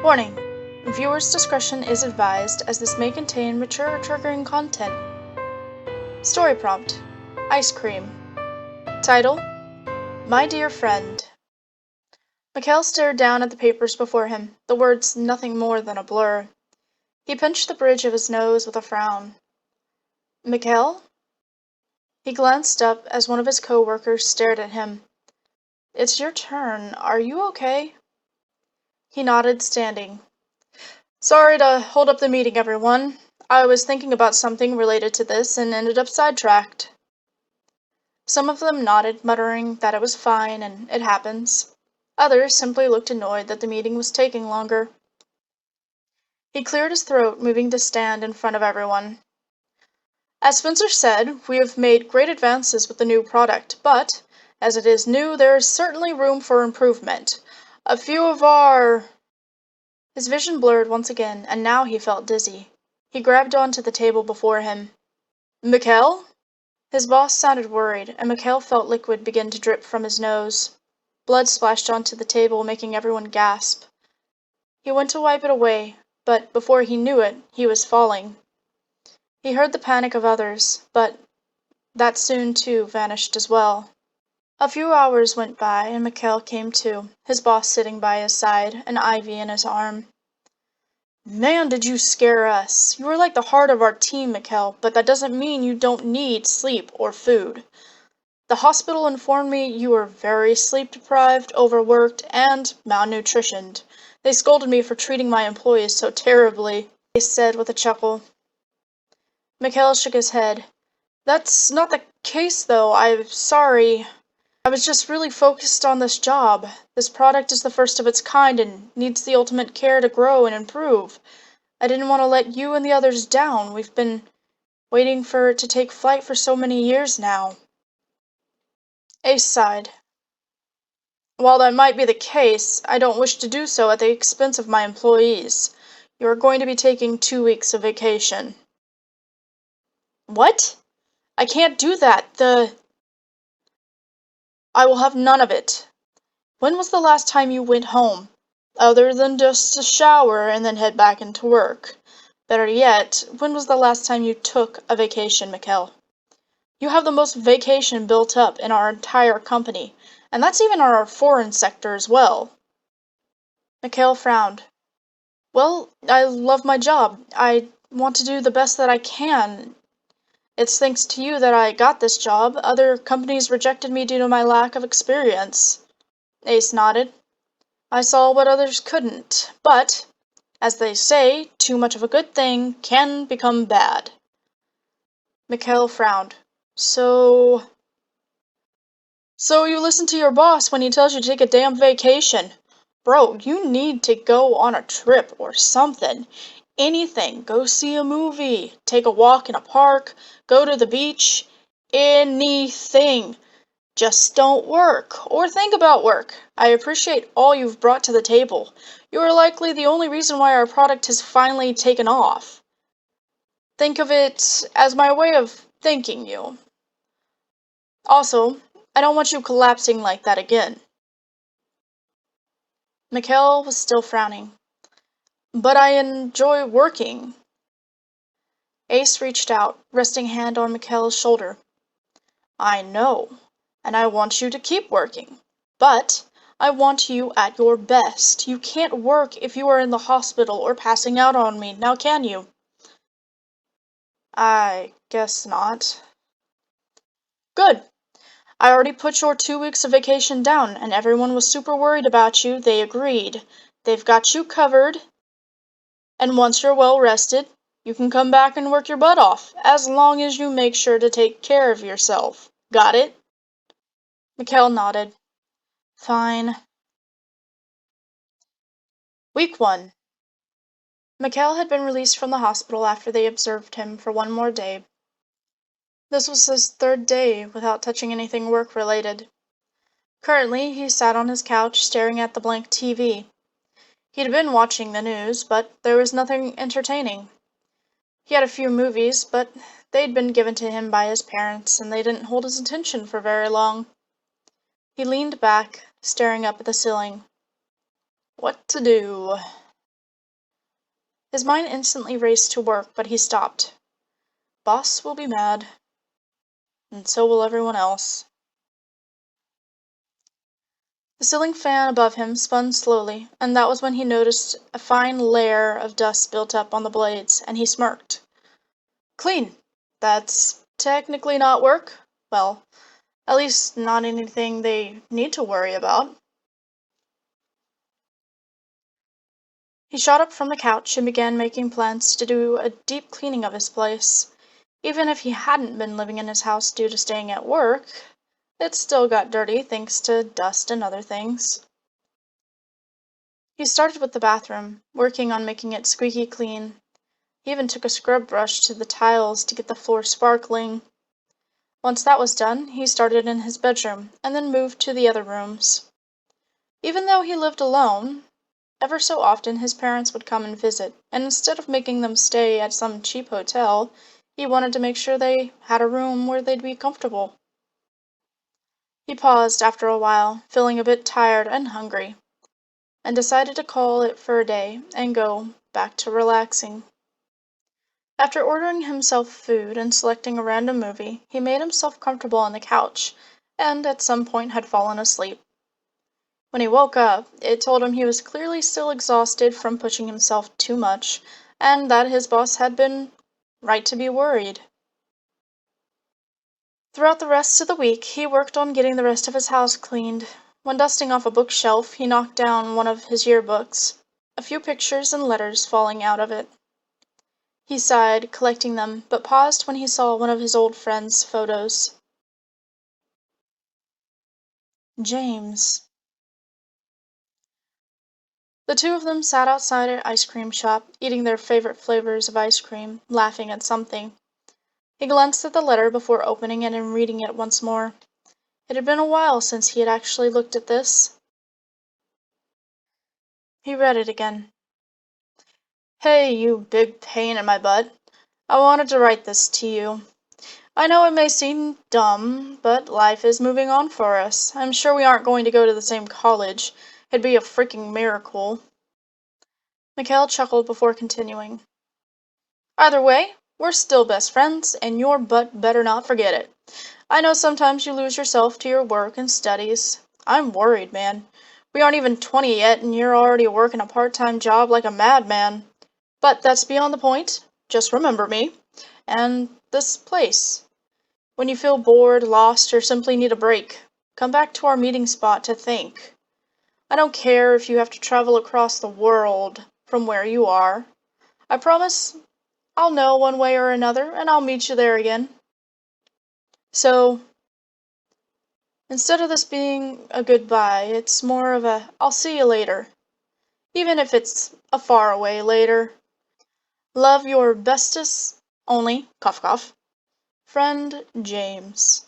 Warning: viewers' discretion is advised as this may contain mature or triggering content. Story prompt: Ice cream. Title: My Dear Friend. Mikhail stared down at the papers before him, the words nothing more than a blur. He pinched the bridge of his nose with a frown. Mikhail? He glanced up as one of his co-workers stared at him. It's your turn. Are you okay? He nodded, standing. Sorry to hold up the meeting, everyone. I was thinking about something related to this and ended up sidetracked. Some of them nodded, muttering that it was fine and it happens. Others simply looked annoyed that the meeting was taking longer. He cleared his throat, moving to stand in front of everyone. As Spencer said, we have made great advances with the new product, but, as it is new, there is certainly room for improvement. A few of our... His vision blurred once again, and now he felt dizzy. He grabbed onto the table before him. Mikhail? His boss sounded worried, and Mikhail felt liquid begin to drip from his nose. Blood splashed onto the table, making everyone gasp. He went to wipe it away, but before he knew it, he was falling. He heard the panic of others, but that soon, too, vanished as well. A few hours went by, and Mikhail came to, his boss sitting by his side, an IV in his arm. Man, did you scare us! You are like the heart of our team, Mikhail, but that doesn't mean you don't need sleep or food. The hospital informed me you were very sleep-deprived, overworked, and malnutritioned. They scolded me for treating my employees so terribly, he said with a chuckle. Mikhail shook his head. That's not the case, though. I'm sorry. I was just really focused on this job. This product is the first of its kind and needs the ultimate care to grow and improve. I didn't want to let you and the others down. We've been waiting for it to take flight for so many years now. Ace sighed. While that might be the case, I don't wish to do so at the expense of my employees. You are going to be taking 2 weeks of vacation. What? I can't do that. I will have none of it. When was the last time you went home? Other than just to shower and then head back into work. Better yet, when was the last time you took a vacation, Mikhail? You have the most vacation built up in our entire company, and that's even our foreign sector as well. Mikhail frowned. Well, I love my job. I want to do the best that I can. It's thanks to you that I got this job. Other companies rejected me due to my lack of experience. Ace nodded. I saw what others couldn't, but, as they say, too much of a good thing can become bad. Mikhail frowned. So you listen to your boss when he tells you to take a damn vacation. Bro, you need to go on a trip or something. Anything. Go see a movie. Take a walk in a park. Go to the beach. Anything. Just don't work, or think about work. I appreciate all you've brought to the table. You are likely the only reason why our product has finally taken off. Think of it as my way of thanking you. Also, I don't want you collapsing like that again. Mikhail was still frowning. But I enjoy working. Ace reached out, resting a hand on Mikhail's shoulder. I know, and I want you to keep working. But I want you at your best. You can't work if you are in the hospital or passing out on me, now can you? I guess not. Good. I already put your 2 weeks of vacation down, and everyone was super worried about you. They agreed. They've got you covered, and once you're well rested, you can come back and work your butt off, as long as you make sure to take care of yourself. Got it? Mikhail nodded. Fine. Week 1. Mikhail had been released from the hospital after they observed him for one more day. This was his 3rd day without touching anything work-related. Currently, he sat on his couch staring at the blank TV. He'd been watching the news, but there was nothing entertaining. He had a few movies, but they'd been given to him by his parents, and they didn't hold his attention for very long. He leaned back, staring up at the ceiling. What to do? His mind instantly raced to work, but he stopped. Boss will be mad, and so will everyone else. The ceiling fan above him spun slowly, and that was when he noticed a fine layer of dust built up on the blades, and he smirked. Clean! That's technically not work. Well, at least not anything they need to worry about. He shot up from the couch and began making plans to do a deep cleaning of his place. Even if he hadn't been living in his house due to staying at work, it still got dirty thanks to dust and other things. He started with the bathroom, working on making it squeaky clean. He even took a scrub brush to the tiles to get the floor sparkling. Once that was done, he started in his bedroom, and then moved to the other rooms. Even though he lived alone, ever so often his parents would come and visit, and instead of making them stay at some cheap hotel, he wanted to make sure they had a room where they'd be comfortable. He paused after a while, feeling a bit tired and hungry, and decided to call it for a day and go back to relaxing. After ordering himself food and selecting a random movie, he made himself comfortable on the couch, and at some point had fallen asleep. When he woke up, it told him he was clearly still exhausted from pushing himself too much, and that his boss had been right to be worried. Throughout the rest of the week, he worked on getting the rest of his house cleaned. When dusting off a bookshelf, he knocked down one of his yearbooks, a few pictures and letters falling out of it. He sighed, collecting them, but paused when he saw one of his old friend's photos. James. The two of them sat outside an ice cream shop, eating their favorite flavors of ice cream, laughing at something. He glanced at the letter before opening it and reading it once more. It had been a while since he had actually looked at this. He read it again. Hey, you big pain in my butt. I wanted to write this to you. I know it may seem dumb, but life is moving on for us. I'm sure we aren't going to go to the same college. It'd be a freaking miracle. Mikhail chuckled before continuing. Either way, we're still best friends, and your butt better not forget it. I know sometimes you lose yourself to your work and studies. I'm worried, man. We aren't even 20 yet, and you're already working a part-time job like a madman. But that's beyond the point. Just remember me. And this place. When you feel bored, lost, or simply need a break, come back to our meeting spot to think. I don't care if you have to travel across the world from where you are. I promise I'll know one way or another, and I'll meet you there again. So, instead of this being a goodbye, it's more of a I'll see you later. Even if it's a far away later. Love, your bestest, only, cough cough, friend James.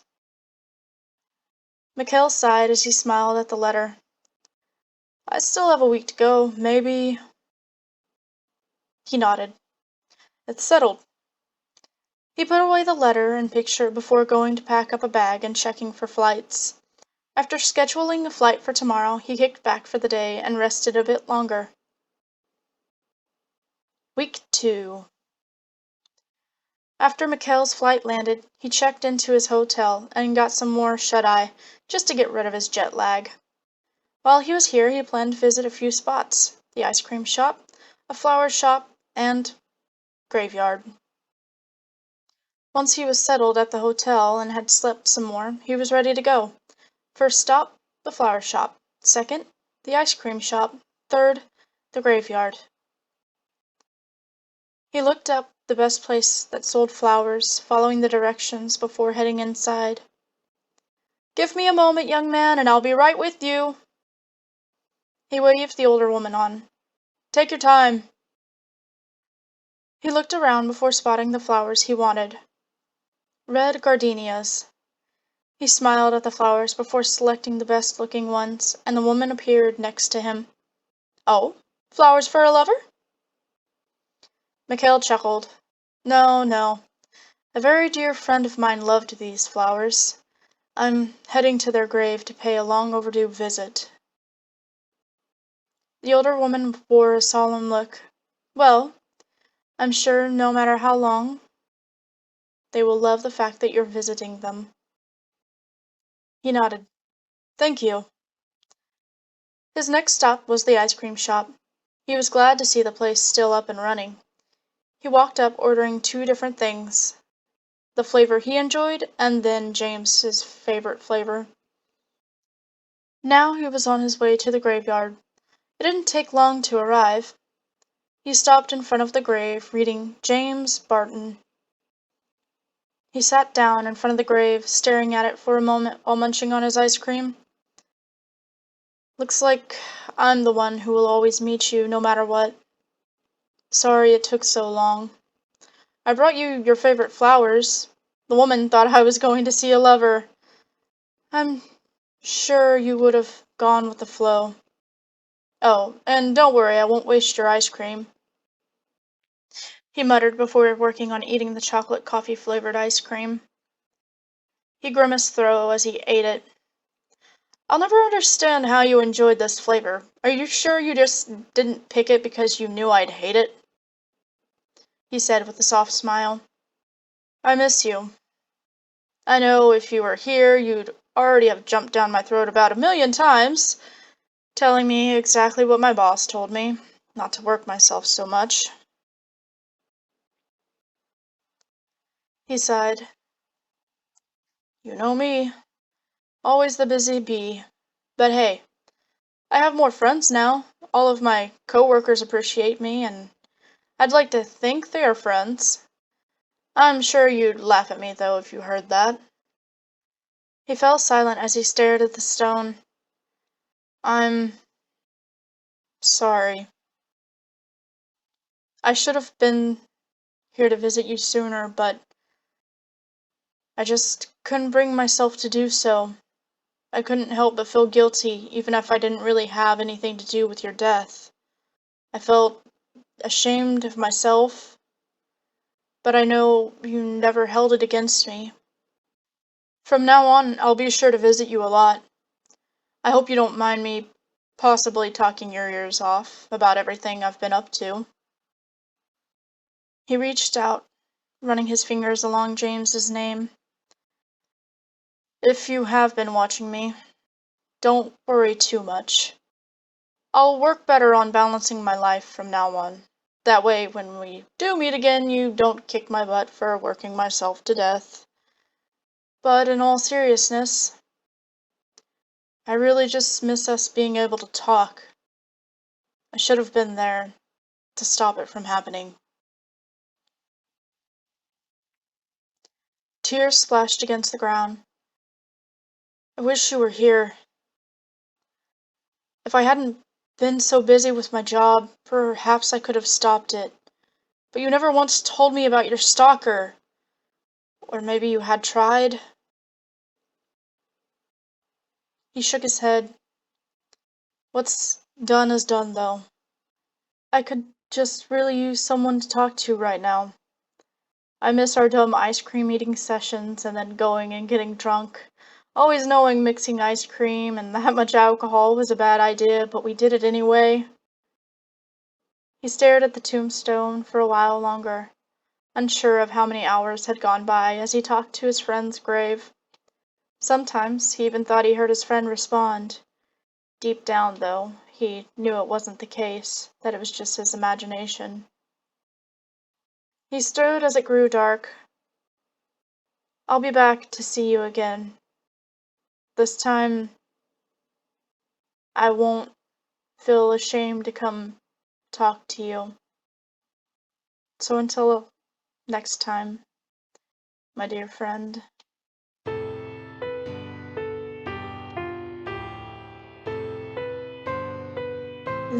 Mikhail sighed as he smiled at the letter. I still have a week to go, maybe. He nodded. It's settled. He put away the letter and picture before going to pack up a bag and checking for flights. After scheduling a flight for tomorrow, he kicked back for the day and rested a bit longer. Week 2. After Mikhail's flight landed, he checked into his hotel and got some more shut-eye, just to get rid of his jet lag. While he was here, he planned to visit a few spots: the ice cream shop, a flower shop, and graveyard. Once he was settled at the hotel and had slept some more, he was ready to go. First stop, the flower shop. Second, the ice cream shop. Third, the graveyard. He looked up the best place that sold flowers, following the directions before heading inside. Give me a moment, young man, and I'll be right with you. He waved the older woman on. Take your time. He looked around before spotting the flowers he wanted. Red gardenias. He smiled at the flowers before selecting the best-looking ones, and the woman appeared next to him. Oh, flowers for a lover? Mikhail chuckled. No, no. A very dear friend of mine loved these flowers. I'm heading to their grave to pay a long-overdue visit. The older woman wore a solemn look. Well, I'm sure no matter how long, they will love the fact that you're visiting them." He nodded. "Thank you." His next stop was the ice cream shop. He was glad to see the place still up and running. He walked up ordering two different things, the flavor he enjoyed and then James's favorite flavor. Now he was on his way to the graveyard. It didn't take long to arrive. He stopped in front of the grave, reading James Barton. He sat down in front of the grave, staring at it for a moment while munching on his ice cream. "Looks like I'm the one who will always meet you, no matter what. Sorry it took so long. I brought you your favorite flowers. The woman thought I was going to see a lover. I'm sure you would have gone with the flow. Oh, and don't worry, I won't waste your ice cream," he muttered before working on eating the chocolate coffee flavored ice cream. He grimaced through as he ate it. "I'll never understand how you enjoyed this flavor. Are you sure you just didn't pick it because you knew I'd hate it?" he said with a soft smile. "I miss you. I know if you were here, you'd already have jumped down my throat about 1,000,000 times, telling me exactly what my boss told me, not to work myself so much." He sighed. "You know me. Always the busy bee. But hey, I have more friends now. All of my coworkers appreciate me, and I'd like to think they are friends. I'm sure you'd laugh at me, though, if you heard that." He fell silent as he stared at the stone. "I'm sorry. I should have been here to visit you sooner, but I just couldn't bring myself to do so. I couldn't help but feel guilty, even if I didn't really have anything to do with your death. I felt ashamed of myself, but I know you never held it against me. From now on, I'll be sure to visit you a lot. I hope you don't mind me possibly talking your ears off about everything I've been up to." He reached out, running his fingers along James's name. "If you have been watching me, don't worry too much. I'll work better on balancing my life from now on. That way, when we do meet again, you don't kick my butt for working myself to death. But in all seriousness, I really just miss us being able to talk. I should have been there to stop it from happening." Tears splashed against the ground. "I wish you were here. If I hadn't been so busy with my job, perhaps I could have stopped it. But you never once told me about your stalker. Or maybe you had tried?" He shook his head. "What's done is done, though. I could just really use someone to talk to right now. I miss our dumb ice cream eating sessions and then going and getting drunk. Always knowing mixing ice cream and that much alcohol was a bad idea, but we did it anyway." He stared at the tombstone for a while longer, unsure of how many hours had gone by as he talked to his friend's grave. Sometimes he even thought he heard his friend respond. Deep down, though, he knew it wasn't the case, that it was just his imagination. He stood as it grew dark. "I'll be back to see you again. This time, I won't feel ashamed to come talk to you. So until next time, my dear friend."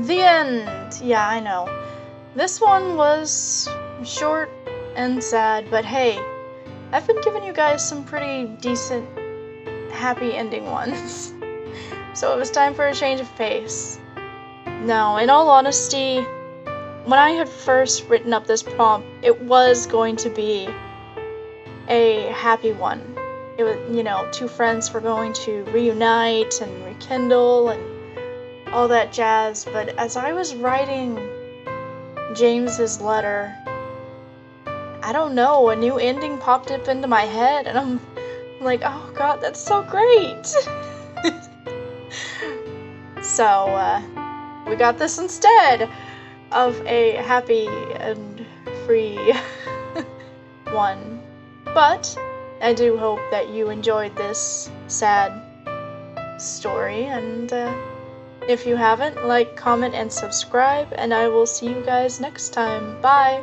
The end! Yeah, I know. This one was short and sad, but hey, I've been giving you guys some pretty decent, happy ending ones. So it was time for a change of pace. Now, in all honesty, when I had first written up this prompt, it was going to be a happy one. It was, two friends were going to reunite and rekindle and all that jazz, but as I was writing James's letter, I don't know, a new ending popped up into my head, and I'm like, oh god, that's so great! So, we got this instead of a happy and free one. But I do hope that you enjoyed this sad story, and if you haven't, like, comment, and subscribe, and I will see you guys next time. Bye!